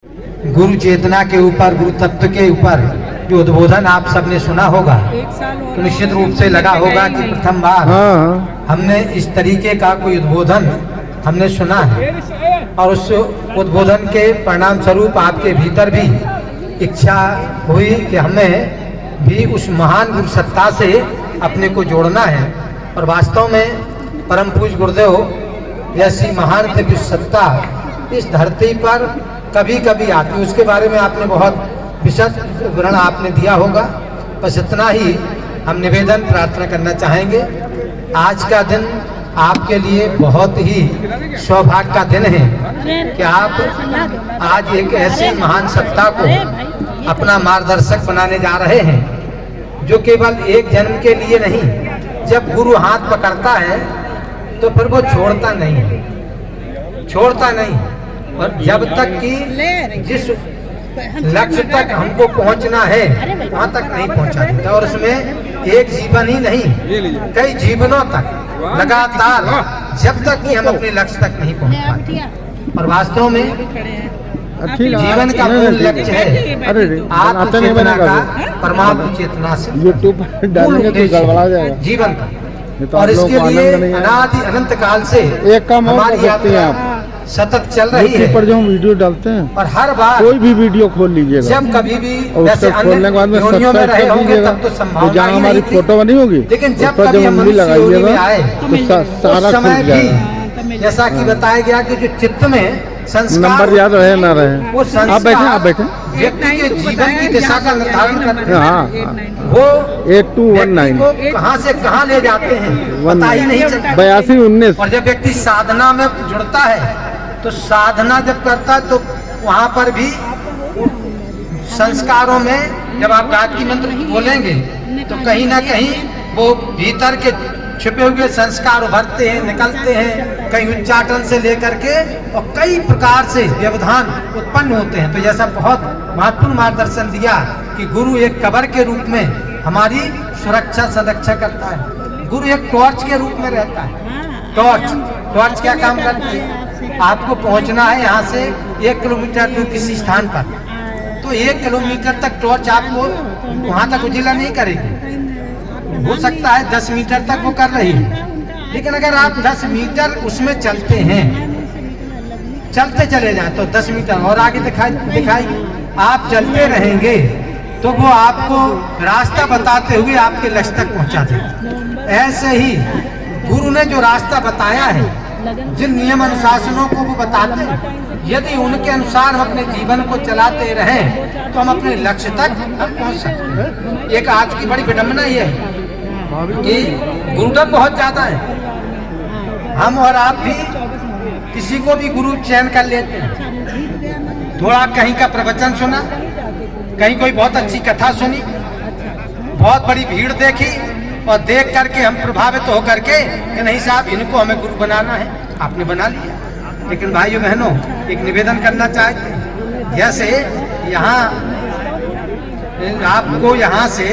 गुरु चेतना के ऊपर, गुरु तत्व के ऊपर जो उद्बोधन आप सबने सुना होगा, तो निश्चित रूप से लगा होगा कि प्रथम बार हमने इस तरीके का कोई उद्बोधन हमने सुना है। और उस उद्बोधन के परिणाम स्वरूप आपके भीतर भी इच्छा हुई कि हमें भी उस महान गुरु सत्ता से अपने को जोड़ना है। और वास्तव में परम पूज्य गुरुदेव जैसी महान दिव्य सत्ता इस धरती पर कभी कभी आती है, उसके बारे में आपने बहुत विशद विवरण आपने दिया होगा। बस इतना ही हम निवेदन प्रार्थना करना चाहेंगे। आज का दिन आपके लिए बहुत ही सौभाग्य का दिन है कि आप आज एक ऐसी महान सत्ता को अपना मार्गदर्शक बनाने जा रहे हैं, जो केवल एक जन्म के लिए नहीं, जब गुरु हाथ पकड़ता है तो फिर वो छोड़ता नहीं। और जब तक कि जिस लक्ष्य तक हमको पहुंचना है वहां तक नहीं पहुंचा देता। और उसमें एक जीवन ही नहीं, कई जीवनों तक लगातार, जब तक कि हम अपने लक्ष्य तक नहीं पहुंच पाते। और वास्तव में जीवन का मूल लक्ष्य है आत्म चेतना का, परमात्मा चेतना से जीवन का। और इसके लिए अनादि अनंत काल से हमारी यात्रा सतत चल रही है। पर जो हम वीडियो डालते हैं और हर बार कोई भी वीडियो खोल लीजिएगा, जब कभी भी जैसे खोलने के बाद में सब्सक्राइब कर दीजिएगा, तो जहाँ हमारी फोटो बनी होगी, लेकिन जब कभी हम लगाइएगा तो सारा समय भी जैसा कि बताया गया कि जो चित्त में संस्कार नंबर याद रहे ना रहे, वो आप बैठे व्यक्ति के जीवन की दिशा का निर्धारण करते हैं। हाँ, वो 8219 को कहाँ से कहाँ ले जाते हैं पता ही नहीं चलता। 8219। और जब व्यक्ति साधना में जुड़ता है तो साधना जब करता है तो वहाँ पर भी संस्कारों में जब आप गायत्री मंत्र बोलेंगे तो कहीं ना कहीं वो भीतर के छिपे हुए संस्कार उभरते हैं, निकलते हैं, कहीं उच्चाटन से लेकर के और कई प्रकार से व्यवधान उत्पन्न होते हैं। तो जैसा बहुत महत्वपूर्ण मार्गदर्शन दिया कि गुरु एक कवर के रूप में हमारी सुरक्षा संरक्षा करता है। गुरु एक टॉर्च के रूप में रहता है। टॉर्च क्या काम करती है? आपको पहुंचना है यहाँ से 1 किलोमीटर दूर किसी स्थान पर, तो 1 किलोमीटर तक टॉर्च आपको वहाँ तक उजिला नहीं करेगी। हो सकता है 10 मीटर तक वो कर रही है, लेकिन अगर आप 10 मीटर उसमें चलते हैं, चलते चले जाए तो 10 मीटर और आगे दिखाई आप चलते रहेंगे तो वो आपको रास्ता बताते हुए आपके लक्ष्य तक पहुंचा देगा। ऐसे ही गुरु ने जो रास्ता बताया है, जिन नियम अनुशासनों को वो बताते हैं, यदि उनके अनुसार हम अपने जीवन को चलाते रहें तो हम अपने लक्ष्य तक पहुंच सकते हैं। एक आज की बड़ी विडंबना ये है कि गुरुडम बहुत ज्यादा है। हम और आप भी किसी को भी गुरु चयन कर लेते हैं। थोड़ा कहीं का प्रवचन सुना, कहीं कोई बहुत अच्छी कथा सुनी, बहुत बड़ी भीड़ देखी और देख करके हम प्रभावित होकर के कि नहीं साहब इनको हमें गुरु बनाना है, आपने बना लिया। लेकिन भाइयों बहनों, एक निवेदन करना चाहते हैं, जैसे यहाँ आपको यहाँ से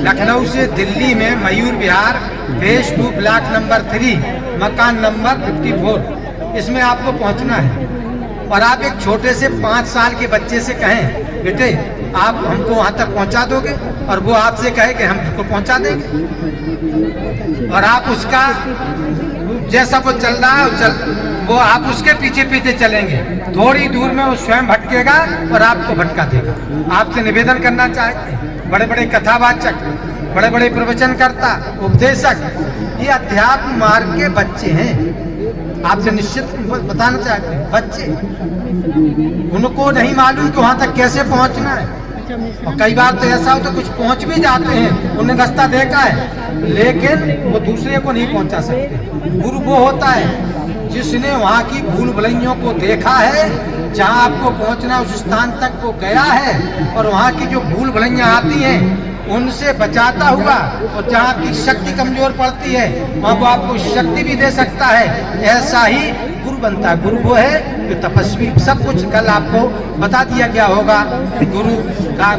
लखनऊ से दिल्ली में Mayur Vihar phase 2 block number 3 मकान नंबर 54 इसमें आपको पहुँचना है। और आप एक छोटे से 5 साल के बच्चे से कहें बेटे आप हमको वहाँ तक पहुँचा दोगे, और वो आपसे कहे कि हम आपको पहुँचा देंगे, और आप उसका जैसा वो चल रहा है वो आप उसके पीछे पीछे चलेंगे, थोड़ी दूर में वो स्वयं भटकेगा और आपको भटका देगा। आपसे निवेदन करना चाहते हैं, बड़े बड़े कथावाचक, बड़े बड़े प्रवचनकर्ता, उपदेशक, ये अध्यात्म मार्ग के बच्चे हैं। आपसे निश्चित बताना चाहते हैं, बच्चे, उनको नहीं मालूम कि वहाँ तक कैसे पहुँचना है। और कई बार तो ऐसा हो तो कुछ पहुँच भी जाते हैं, उन्हें रास्ता देखा है, लेकिन वो दूसरे को नहीं पहुँचा सकते। गुरु वो होता है जिसने वहाँ की भूल भुलैयों को देखा है, जहाँ आपको पहुँचना उस स्थान तक वो गया है और वहाँ की जो भूल भुलैया आती हैं उनसे बचाता हुआ, और जहाँ आपकी शक्ति कमजोर पड़ती है वहाँ वो आपको शक्ति भी दे सकता है। ऐसा ही गुरु बनता है। गुरु वो है जो तपस्वी, सब कुछ कल आपको बता दिया गया होगा। गुरु का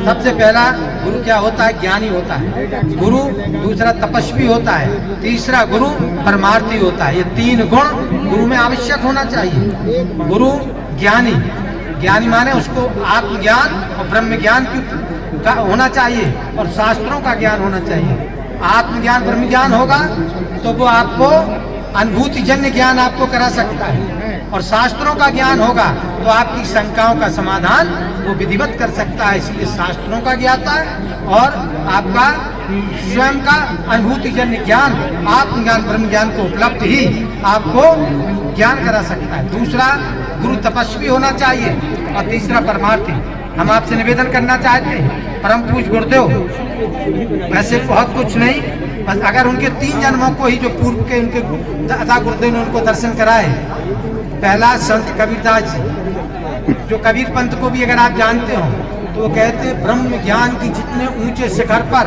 सबसे पहला गुरु क्या होता है? ज्ञानी होता है गुरु, दूसरा तपस्वी होता है, तीसरा गुरु परमार्थी होता है। ये 3 गुण गुरु में आवश्यक होना चाहिए। गुरु ज्ञानी, ज्ञानी माने उसको आत्मज्ञान और ब्रह्म ज्ञान का होना चाहिए और शास्त्रों का ज्ञान होना चाहिए। आत्मज्ञान ब्रह्म ज्ञान होगा तो वो आपको अनुभूति जन्य ज्ञान आपको करा सकता है, और शास्त्रों का ज्ञान होगा तो आपकी शंकाओं का समाधान वो विधिवत कर सकता है। इसलिए शास्त्रों का ज्ञाता और आपका स्वयं का अनुभूति जन्य ज्ञान, आत्मज्ञान ब्रह्म ज्ञान को उपलब्ध ही आपको ज्ञान करा सकता है। दूसरा, गुरु तपस्वी होना चाहिए, और तीसरा परमार्थी। हम आपसे निवेदन करना चाहते हैं, परम पूज्य गुरुदेव, वैसे बहुत कुछ नहीं, बस अगर उनके 3 जन्मों को ही जो पूर्व के उनके दादा गुरुदेव ने उनको दर्शन कराए। पहला संत कबीरदास जी, जो कबीर पंथ को भी अगर आप जानते हो तो वो कहते हैं ब्रह्म ज्ञान की जितने ऊंचे शिखर पर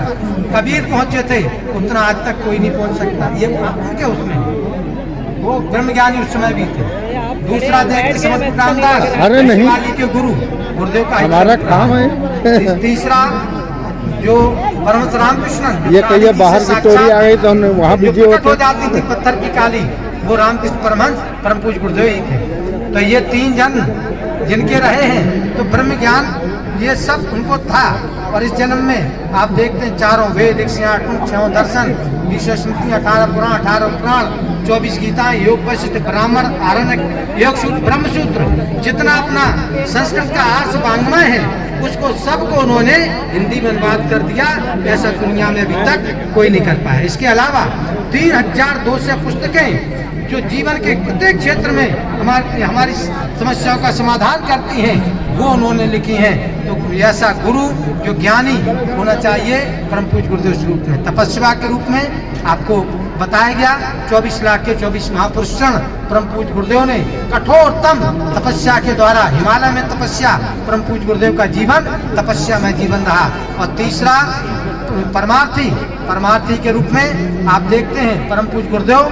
कबीर पहुंचे थे उतना आज तक कोई नहीं पहुंच सकता। ये उनके उसमें वो ब्रह्म ज्ञानी उस समय भी थे। दूसरा देखते समझ रामदास, अरे नहीं, के गुरु गुरुदेव का हमारा काम है। तीसरा जो परमहंस रामकृष्ण, ये कहिए बाहर की चोरी आ गई तो हमने वहाँ बिजी हो जाती थी पत्थर की काली, वो रामकृष्ण परमहंस परम पूज्य गुरुदेव ही थे। तो ये 3 जन जिनके रहे हैं, तो ब्रह्म ज्ञान ये सब उनको था। और इस जन्म में आप देखते हैं 4 वेद, 108 6 दर्शन, 20 स्मृति, 18 पुराण, 18 पुराण, 24 गीता, योग वशिष्ठ, ब्राह्मण, आरण्यक, योग सूत्र, ब्रह्म सूत्र, जितना अपना संस्कृत का 8 वाङ्मय है उसको सबको उन्होंने हिंदी में अनुवाद कर दिया। ऐसा दुनिया में अभी तक कोई नहीं कर पाया। इसके अलावा 3200 पुस्तकें जो जीवन के प्रत्येक क्षेत्र में हमारी समस्याओं का समाधान करती हैं, वो उन्होंने लिखी हैं। तो ऐसा गुरु जो ज्ञानी होना चाहिए परम पूज्य गुरुदेव स्वरूप में। तपस्या के रूप में आपको बताया गया 24 लाख के 24 महापुरुष परम पूज्य गुरुदेव ने कठोरतम तपस्या के द्वारा, हिमालय में तपस्या, परम पूज्य गुरुदेव का जीवन तपस्या में जीवन रहा। और तीसरा परमार्थी के रूप में आप देखते हैं परम पूज्य गुरुदेव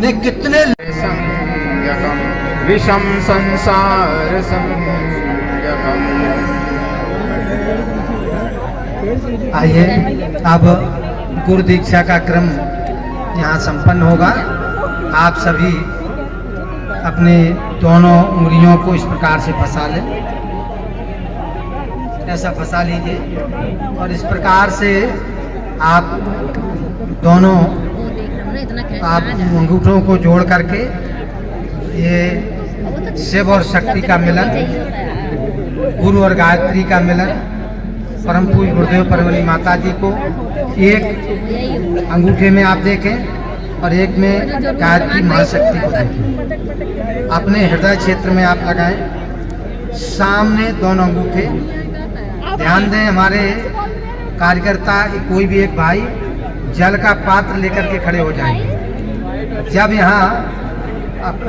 ने कितने विषम संसार संज्ञकम्। आइए अब गुरु दीक्षा का क्रम यहाँ संपन्न होगा। आप सभी अपने दोनों उंगलियों को इस प्रकार से फंसा लें, ऐसा फंसा लीजिए, और इस प्रकार से आप दोनों अंगूठों को जोड़ करके ये शिव और शक्ति का मिलन, गुरु और गायत्री का मिलन, परम पूज्य गुरुदेव परमनी माता जी को एक अंगूठे में आप देखें और एक में गायत्री महाशक्ति को देखें। अपने हृदय क्षेत्र में आप लगाएं, सामने दोनों अंगूठे। ध्यान दें, हमारे कार्यकर्ता कोई भी एक भाई जल का पात्र लेकर के खड़े हो जाएंगे। जब यहाँ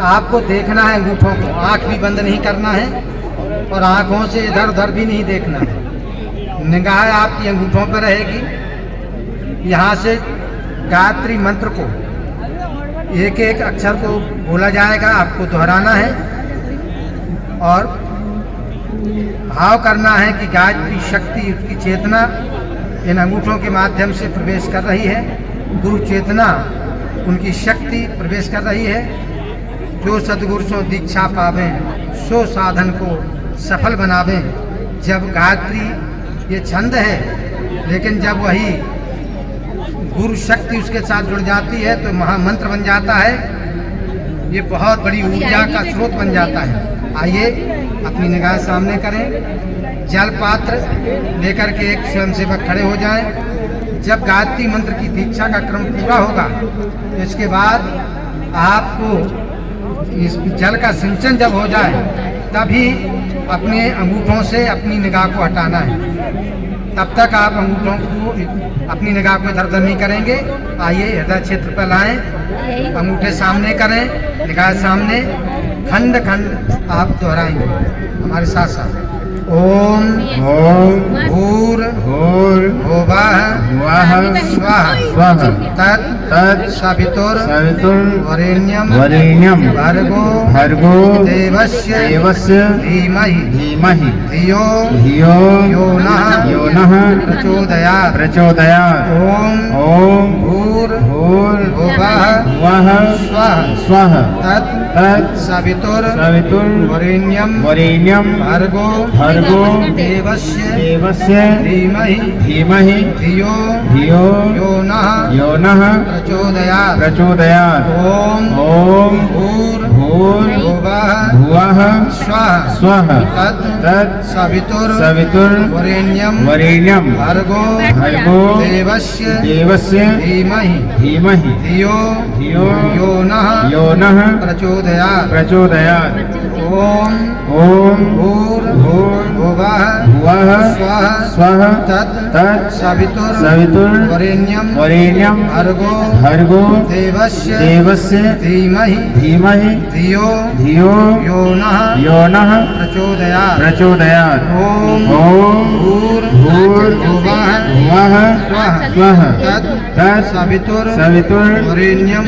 आपको देखना है अंगूठों को, आंख भी बंद नहीं करना है और आंखों से इधर उधर भी नहीं देखना है। निगाह आपकी अंगूठों पर रहेगी। यहाँ से गायत्री मंत्र को एक एक अक्षर को बोला जाएगा, आपको दोहराना है और भाव करना है कि गायत्री शक्ति, उसकी चेतना इन अंगूठों के माध्यम से प्रवेश कर रही है। गुरु चेतना, उनकी शक्ति प्रवेश कर रही है। जो सदगुरु सो दीक्षा पावें, सो साधन को सफल बनावें। जब गायत्री ये छंद है, लेकिन जब वही गुरु शक्ति उसके साथ जुड़ जाती है तो महामंत्र बन जाता है। ये बहुत बड़ी ऊर्जा का स्रोत बन जाता है। आइए अपनी निगाह सामने करें, जल पात्र लेकर के एक स्वयंसेवक खड़े हो जाएं। जब गायत्री मंत्र की दीक्षा का क्रम पूरा होगा तो इसके बाद आपको इस जल का सिंचन जब हो जाए तभी अपने अंगूठों से अपनी निगाह को हटाना है। तब तक आप अंगूठों को, अपनी निगाह को इधर उधर नहीं करेंगे। आइए हृदय क्षेत्र पर लाएं, अंगूठे सामने करें, निगाह सामने, खंड खंड आप दोहराएंगे हमारे साथ साथ। ओम भूर भुवः स्वः तत् सवितुर्वरेण्यं भर्गो देवस्य धीमहि धियो यो नः प्रचोदयात्। ओम भूर भूर्भुवः वः स्वः स्वः तत् तत् सवितुर्वरेण्यं भर्गो देवस्य धीमहि धियो यो नः प्रचोदयात् ॐ भूर्भुवः स्वः तत् सवितुर्वरेण्यं भर्गो देवस्य धीमहि धियो यो नः प्रचोदयात् ॐ भूर्भुवः स्वः तत् सवितुर्वरेण्यं भर्गो देवस्य धीमहि धियो यो नः प्रचोदयात् ॐ भूर्भुवः स्वः तत् सवितुर्वरेण्यं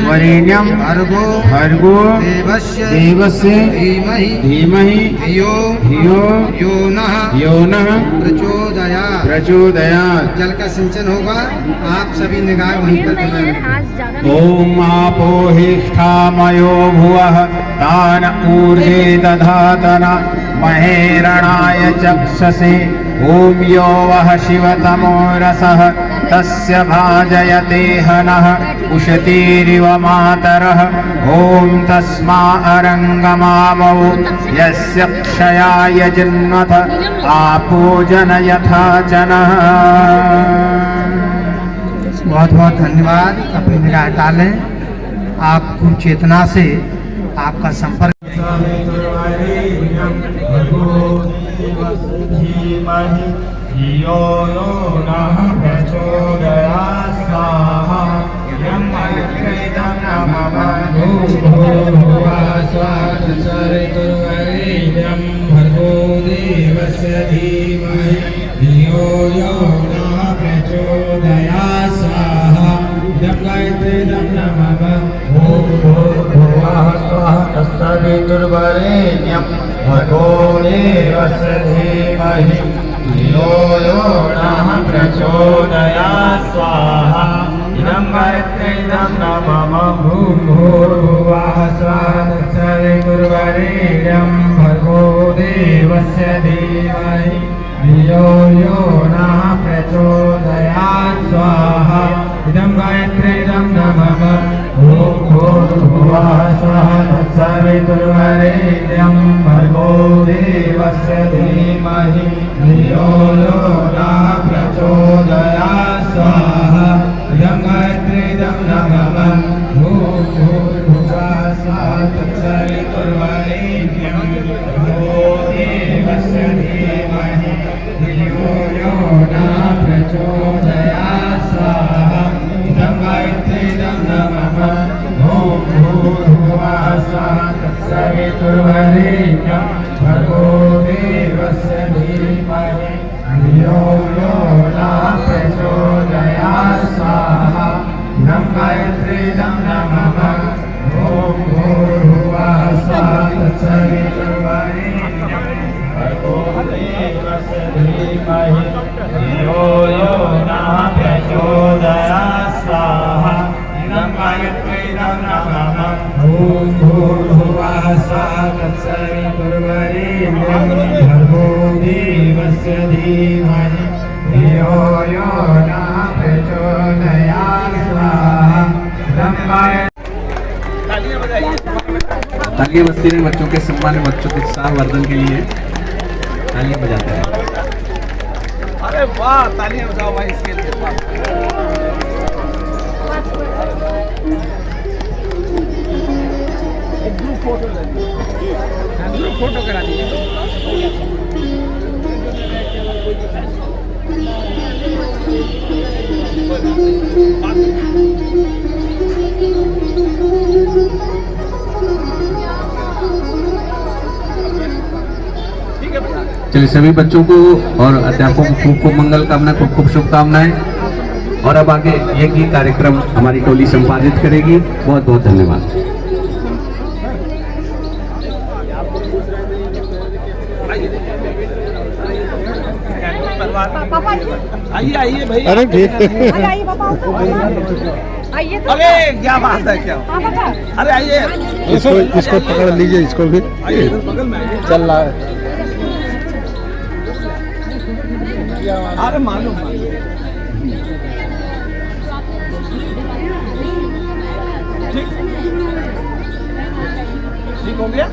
भर्गो देवस्य धीमहि धियो यो नः प्रचोदयात्। जल का सिंचन होगा, आप सभी निगाह वहीं पर लगाएं। ॐ आपोहिष्ठामयो भुवः तान ऊर्जे दधातन महेरणाय चक्षसे ॐ यो वः शिवतमो रसः तस्य भाजयते हनः उशतीरिव मातरः ॐ तस्मा अरङ्गमामौ यस्य क्षयाय जिन्वथ आपोजन यथा जनः। बहुत बहुत धन्यवाद। अपनी निगाह डालें। आप पूर्ण चेतना से आपका संपर्क सवितुर्वरेण्यं भर्गो देवस्य धीमहि धियो यो नः प्रचोदयात् स्वाहा इदं गायत्रीदं नमः भूर्भुवः स्वः सवितुर्वरेण्यं भर्गो देवस्य धीमहि धियो यो नः प्रचोदयात् स्वाहा इदं गायत्रीदं नमः भूर्भुवः स्वः सवितुर्वरेण्यं भर्गो देवस्य धीमहि धियो यो नः प्रचोदयात् स्वाहा इदं गायत्रीदं नमः भूर्भुवः स्वः सवितुर्वरेण्यं भर्गो देवस्य धीमहि धियो यो नः प्रचोदयात् स्वाहा इदं गायत्रीदं नमः भूर्भुवः स्वः सवितुर्वरेण्यं भर्गो देवस्य धीमहि धियो यो नः प्रचोदयात् स्वाहा इदं गायत्रीदं नमः भूर्भुवः स्वः सवितुर्वरेण्यं भर्गो देवस्य धीमहि धियो यो नः प्रचोदयात् स्वाहा इदं गायत्रीदं नमः भूर्भुवः स्वः सवितुर्वरेण्यं भर्गो देवस्य धीमहि धियो यो नः प्रचोदयात् स्वाहा इदं तालियां बजती रही बच्चों के सम्मान में, बच्चों के उत्साह वर्धन के लिए तालियां बजाते हैं। अरे वाह, तालियां बजाओ भाई इसके लिए। ग्रुप फोटो ग्रुप फोटो करा दीजिए। चलिए सभी बच्चों को और अध्यापकों को खूब खूब मंगल कामना, खूब खूब शुभकामनाएं। और अब आगे ये कार्यक्रम हमारी टोली संपादित करेगी। बहुत बहुत धन्यवाद। आइए आइए भाई। अरे ठीक है। आइए पापा। आइए तो अरे क्या बात है क्या हाँ बाबा अरे आइए इसको पकड़ लीजिए, इसको भी आइए इधर बगल में आइए चल रहा है। अरे मालूम ठीक ठीक हो गया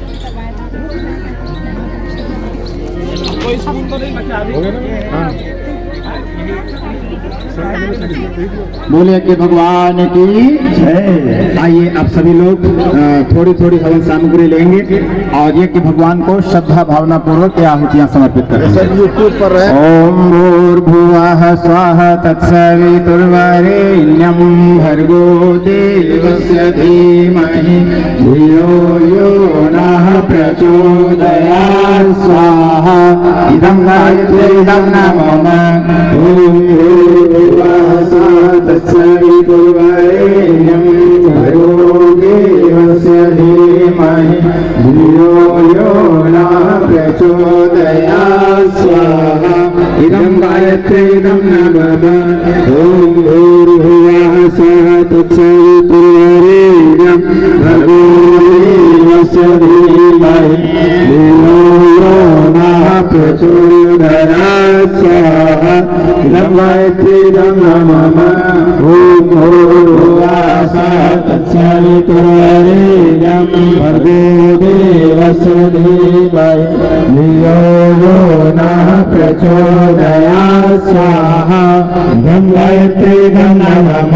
कोई स्कूल तो नहीं बचा अभी बोले कि भगवान की जय। आइए आप सभी लोग थोड़ी थोड़ी हवन सामग्री लेंगे और ये कि भगवान को श्रद्धा भावना पूर्वक आहुतियां समर्पित करें। सब यूट्यूब पर है। ओम भूर्भुवः स्वः तत्सवितुर्वरेण्यं भर्गो देवस्य धीमहि धियो यो नः प्रचोदयात् स्वाहा। इदं गायत्रीदं नमः। तत्सवितुर्वरेण्यं भर्गो देवस्य धीमहि धियो यो नः प्रचोदयात् स्वाहा। इदं गायत्रीदं नमः। ॐ भूर्भुवः स्वः तत्सवितुर्वरेण्यं भर्गो देवस्य धीमहि धियो यो नः प्रचोदयात् स्वाहा। इदं गायत्रीदं नमः। ॐ भूर्भुवः स्वः तत्सवितुर्वरेण्यं भर्गो देवस्य धीमहि धियो यो नः प्रचोदयात् स्वाहा। इदं गायत्रीदं नमः।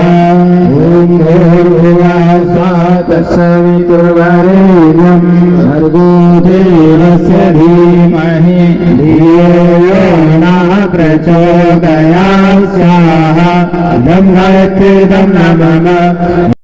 ॐ भूर्भुवः स्वः तत्सवितुर्वरेण्यं भर्गो देवस्य धीमहि धियो यो नः प्रचोदयात् स्वाहा। इदं गायत्रीदं नमः।